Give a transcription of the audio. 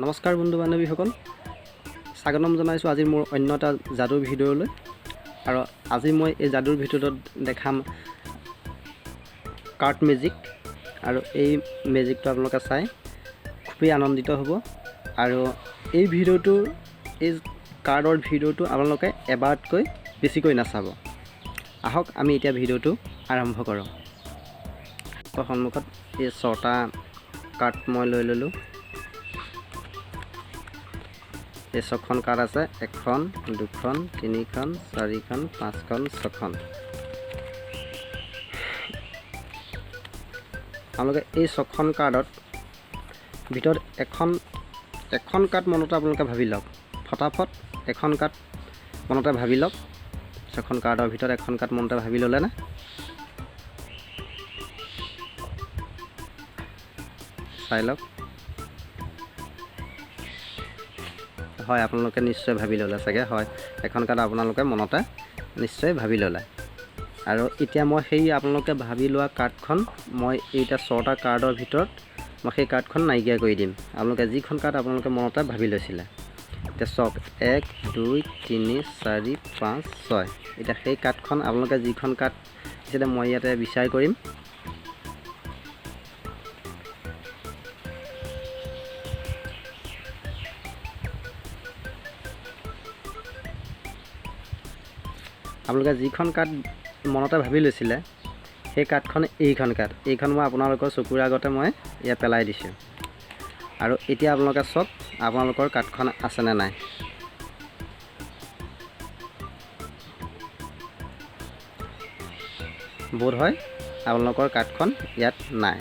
নমস্কাৰ বন্ধু বান্ধৱীসকল, স্বাগতম জনাইছোঁ আজি মোৰ অন্য এটা যাদুৰ ভিডিঅ'লৈ। আৰু আজি মই এই যাদুৰ ভিডিঅ'টোত দেখাম কাৰ্ড মেজিক। আৰু এই মেজিকটো আপোনালোকে চাই খুবেই আনন্দিত হ'ব। আৰু এই ভিডিঅ'টোৰ এই কাৰ্ডৰ ভিডিঅ'টো আপোনালোকে এবাৰতকৈ বেছিকৈ নাচাব। আহক আমি এতিয়া ভিডিঅ'টো আৰম্ভ কৰোঁ। সন্মুখত এই 6টা কাৰ্ড মই লৈ ল'লোঁ। এই 6খন কাৰ্ড আছে, 1খন 2খন 3খন 4খন 5খন 6খন। আপোনালোকে এই 6খন কাৰ্ডত ভিতৰত এখন কাৰ্ড মনতে আপোনালোকে ভাবি লওক। ফটাফট এখন কাৰ্ড মনতে ভাবি লওক। 6খন কাৰ্ডৰ ভিতৰত এখন কাৰ্ড মনতে ভাবি ল'লে না? চাই লওক। হয়, আপোনালোকে নিশ্চয় ভাবি ল'লে চাগে। হয়, এখন কাৰ্ড আপোনালোকে মনতে নিশ্চয় ভাবি ল'লে। আৰু এতিয়া মই সেই আপোনালোকে ভাবি লোৱা কাৰ্ডখন মই এইটা 6টা কাৰ্ডৰ ভিতৰত মই সেই কাৰ্ডখন নাইকিয়া কৰি দিম। আপোনালোকে যিখন কাৰ্ড আপোনালোকে মনতে ভাবি লৈছিলে। এতিয়া চাওক, 1 2 3 4 5 6। এতিয়া সেই কাৰ্ডখন আপোনালোকে যিখন কাৰ্ড দিছিলে মই ইয়াতে বিচাৰ কৰিম। আপোনালোকে যিখন কাৰ্ড মনতে ভাবি লৈছিলে সেই কাৰ্ডখন এইখন মই আপোনালোকৰ চকুৰ আগতে মই ইয়াত পেলাই দিছোঁ। আৰু এতিয়া আপোনালোকে চাওক আপোনালোকৰ কাৰ্ডখন আছেনে নাই। বোধ হয় আপোনালোকৰ কাৰ্ডখন ইয়াত নাই।